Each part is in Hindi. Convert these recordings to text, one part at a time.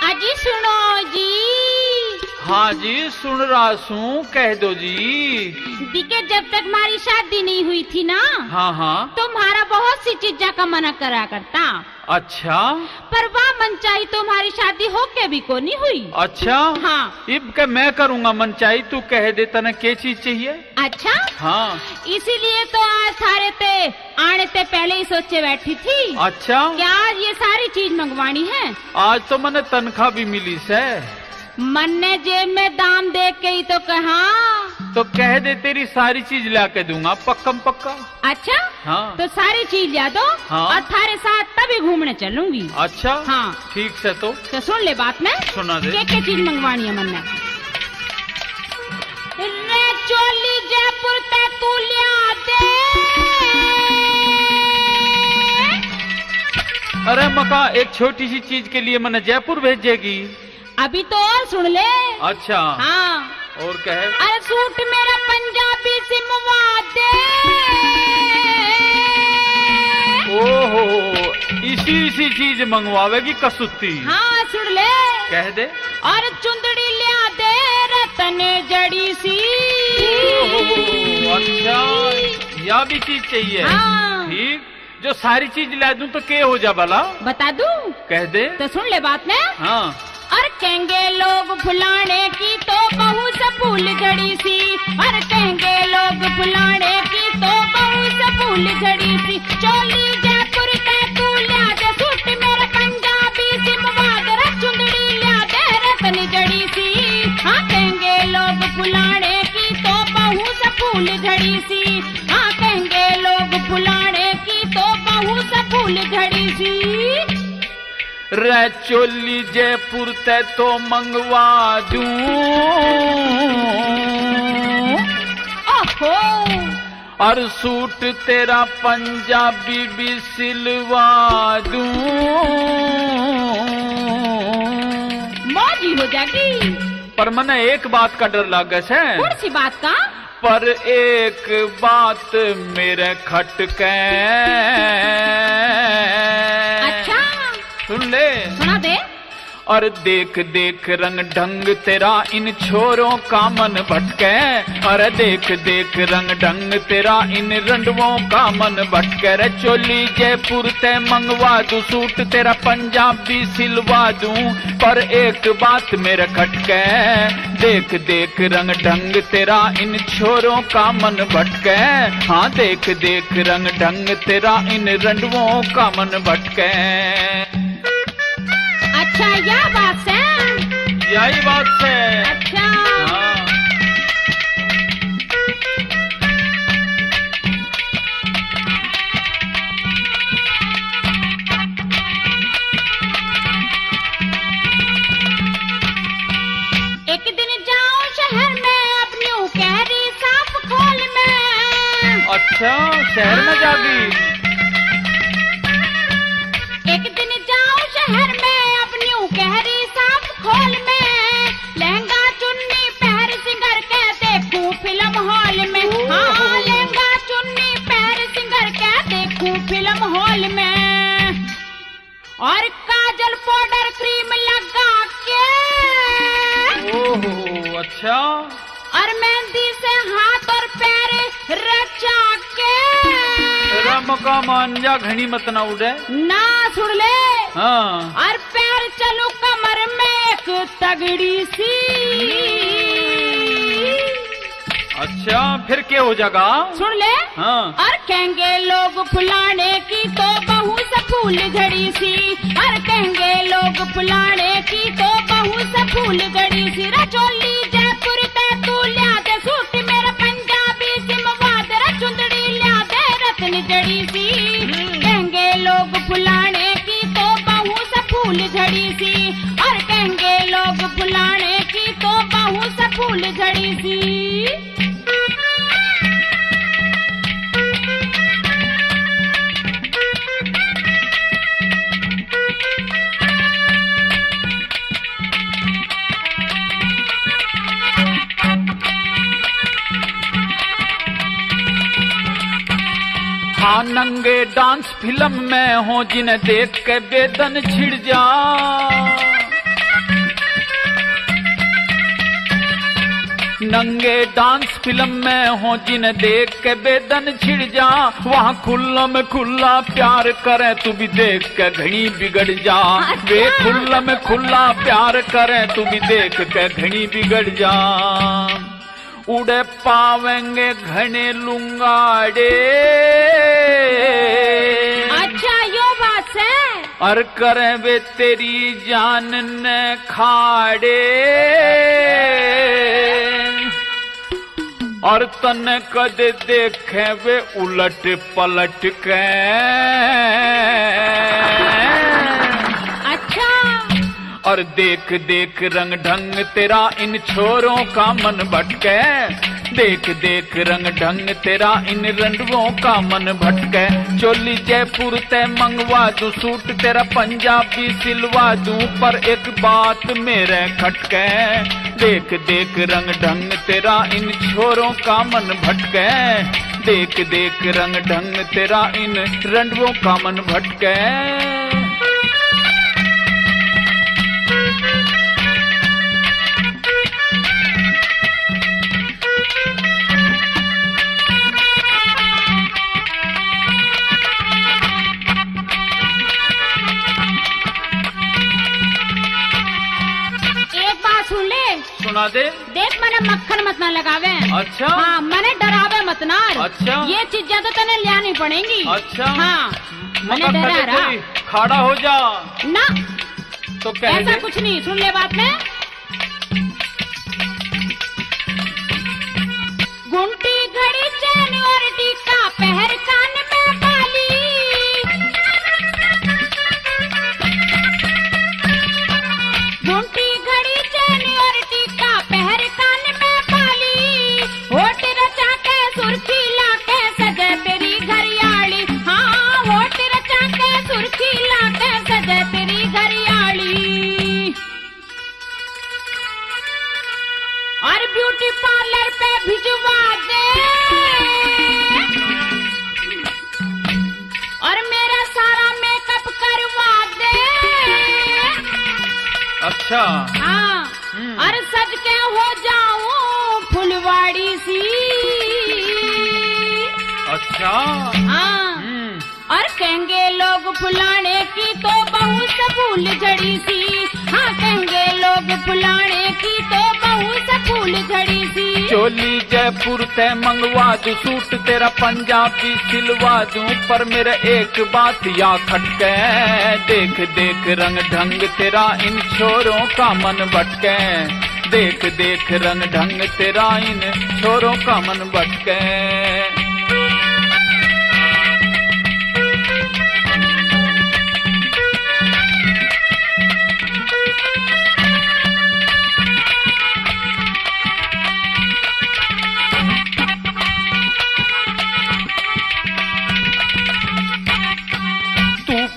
अजी सुनो जी। हाँ जी सुन रहा हूँ, कह दो जी। दिके जब तक हमारी शादी नहीं हुई थी ना, हाँ हाँ, तुम्हारा बहुत सी चीजा का मना करा करता। अच्छा, पर वाह मनचाही तुम्हारी शादी होके भी को नहीं हुई। अच्छा हाँ, इब के मैं करूँगा मनचाही, तू कह दे तने के चीज चाहिए। अच्छा हाँ, इसीलिए तो आज सारे ते आने ते पहले ही सोचे बैठी थी। अच्छा, क्या आज ये सारी चीज मंगवानी है। आज तो मैंने तनख्वाह भी मिली से। मन ने जेब में दाम देख के ही तो कहा। तो कह दे तेरी सारी चीज ला के दूंगा, पक्कम पक्का। अच्छा हाँ, तो सारी चीज ला दो। हाँ, और थारे साथ तभी घूमने चलूंगी। अच्छा हाँ ठीक से। तो सुन ले बात में, सुना दे। क्या चीज मंगवानी है मन ने। रे चोली जयपुर ते तू लिया दे। अरे मका, एक छोटी सी चीज के लिए मैंने जयपुर भेजेगी। अभी तो और सुन ले। अच्छा हाँ, और कहे। अरे सूट मेरा पंजाबी सिमवा दे। ओहो, इसी चीज मंगवावेगी कसुत्ती। हाँ सुन ले, कह दे। और चुंदड़ी लिया दे रतन जड़ी सी। ओहो, अच्छा यह भी चीज चाहिए। हाँ। ठीक, जो सारी चीज ला दूं तो के हो जा भला। बता दूं? कह दे। तो सुन ले बात में। हाँ, और कहेंगे लोग फुलाने की तो बहू से फूल झड़ी सी। और कहेंगे लोग फुलाने की तो बहू से फूल झड़ी सी। चोली जयपुर का तू लिया दे, सूट मेरा पंजाबी सिमवा दे, चुंदड़ी लिया दे रतन जड़ी सी। हाँ कहेंगे लोग फुलाने की तो बहू से फूल झड़ी सी। हाँ कहेंगे लोग फुलाने की तो बहू से फूल झड़ी सी। रे चोली जयपुर ते तो मंगवा दूं। ओहो, और सूट तेरा पंजाबी भी सिलवा दूं। मौजी हो जाएगी। पर मने एक बात का डर लागे से। कौन सी बात का? पर एक बात मेरे खटके। अच्छा सुन ले। सुना दे। और देख देख रंग ढंग तेरा इन छोरों का मन भटके। और देख देख रंग ढंग तेरा इन रंडवों का मन भटके। रे चोली जयपुर ते मंगवा दूं, सूट तेरा पंजाबी सिलवा दूं। पर एक बात मेरे खटके, देख देख रंग ढंग तेरा इन छोरों का मन भटके। हाँ देख देख रंग ढंग तेरा इन रंडवों का मन भटके। अच्छा यह बात है। यही बात है। अच्छा हाँ। एक दिन जाऊं शहर में अपनी कैरी साफ खोल में। अच्छा शहर में जागी। एक दिन जाऊं शहर में अपनी कैरी साफ खोल में। लहंगा चुन्नी पहर सिंगर के देखूं फिल्म हॉल में। हाँ लहंगा चुन्नी पहर सिंगर के देखूं फिल्म हॉल में। और काजल पाउडर क्रीम लगा के। ओहो अच्छा। और मेहंदी से हाथ और पैर रचा के। रम का मांझा घनी मत ना उड़े ना सुन ले। हाँ। और पैर चलू कमर में एक तगड़ी सी। अच्छा फिर क्या हो जाएगा? सुन ले। हाँ। और कहेंगे लोग फुलाने की तो बहू से फूल झड़ी सी। और कहेंगे लोग फुलाने की तो बहू से फूल झड़ी सी। रचोली जयपुर ते तू लिया दे, सूट मेरा पंजाबी सिमवा दे, चुंदड़ी लिया दे रतन जड़ी सी। कहेंगे लोग फुलाने की तो बहू से फूल झड़ी सी। और कहेंगे लोग फुलाने की तो बहू से फूल झड़ी सी। नंगे डांस फिल्म में हो जिन्हें देख के बेदन छिड़ जा। नंगे डांस फिल्म में हो जिन्हें देख के बेदन छिड़ जा। वहाँ खुल्ला में खुल्ला प्यार करे तू भी देख के घड़ी बिगड़ जा। वे खुल्ला में खुल्ला प्यार करे तू भी देख के घड़ी बिगड़ जा। उड़े पावेंगे घने लुंगाड़े। अच्छा यो बात है। और करे वे तेरी जान ने खाड़े। और तन कद देखे वे उलट पलट के। अच्छा। और देख देख रंग ढंग तेरा इन छोरों का मन भटके। देख देख रंग ढंग तेरा इन रंडवों का मन भटके। चोली जयपुर ते मंगवा दूं, सूट तेरा पंजाबी सिलवा दूं, पर एक बात मेरे खटके। देख देख रंग ढंग तेरा इन छोरों का मन भटके। देख देख रंग ढंग तेरा इन रंडवों का मन भटके। सुना दे। देख मैंने मक्खन मत ना लगावे। अच्छा। हाँ मैंने डरावे मत ना। अच्छा। ये चीजें तो तेने लियानी पड़ेंगी। अच्छा। हाँ मैंने डरा रहा। खड़ा हो जा ना। तो कह ऐसा कुछ नहीं, सुन ले बात में। गुंटी घड़ी चैन और टीका पहर कान में बाली। गुंटी घड़ी चैन और टीका पहर कान में बाली। होठ रचा के सुर्खी लाके सजे तेरी घरियाली। हाँ होठ रचा के सुर्खी लाके सजे तेरी घरियाली। और ब्यूटी पार्लर पे भिजवा दे। और मेरा सारा मेकअप करवा दे। अच्छा। हाँ। और सज के हो जाऊं फुलवाड़ी सी। अच्छा। हाँ। और कहेंगे लोग फुलाने की तो बहू से फूल झड़ी सी। हाँ कहेंगे लोग फुलाने की तो बहू से फूल झड़ी सी। चोली जयपुर ते मंगवा दूं, सूट तेरा पंजाबी सिलवा दूं, पर मेरे एक बात या खटके। देख देख रंग ढंग तेरा इन छोरों का मन भटके। देख देख रंग ढंग तेरा इन छोरों का मन भटके।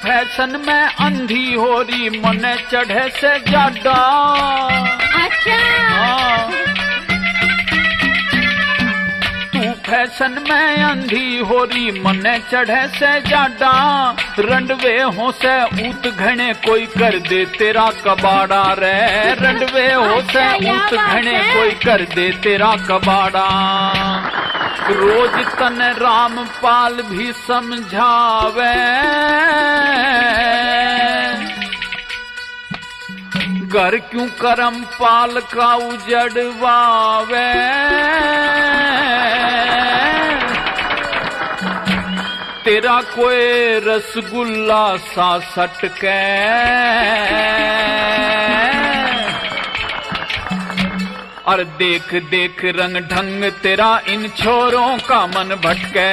फैशन में अंधी हो रही मन चढ़े से ज्यादा। अच्छा। हाँ। तू फैशन में अंधी हो रही मन चढ़े से ज्यादा। रंडवे हो से ऊत घने कोई कर दे तेरा कबाड़ा रे। रंडवे हो से ऊत घने कोई कर दे तेरा कबाड़ा। रोज तन रामपाल भी समझावे। घर क्यों करमपाल का उजड़वावे। तेरा कोई रसगुल्ला सा सटके। और देख देख रंग ढंग तेरा इन छोरों का मन भटके।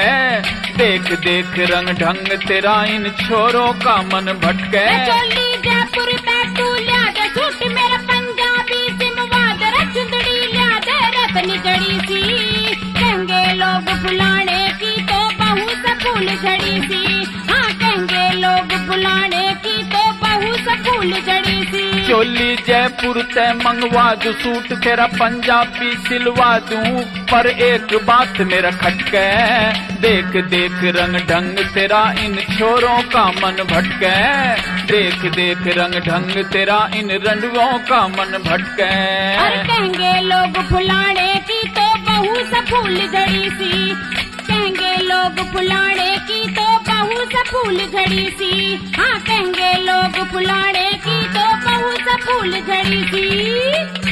देख देख रंग ढंग तेरा इन छोरों का मन भटके। चोली जयपुर बैठू लिया दे, सूट मेरा पंजाबी सिमवा दे, चुंदड़ी लिया दे रतनी जड़ी सी। कहेंगे लोग फुलाने की तो बहू से फूल झड़ी सी। हाँ कहेंगे लोग फुलाने की तो बहू से फूल फूल झड़ी सी। चोली जयपुर ते मंगवा दूं, सूट तेरा पंजाबी सिलवा दूं, पर एक बात मेरा खटके, देख देख रंग ढंग तेरा इन छोरों का मन भटके, देख देख रंग ढंग तेरा इन रंडुओं का मन भटके। अरे कहेंगे लोग फुलाने की तो बहू सा फूल झड़ी सी, कहेंगे लोग फुलाने की तो बहू सा फूल झड़ी सी। हाँ कहेंगे लोग फुलाने की तो बहू सा फूल झड़ी सी।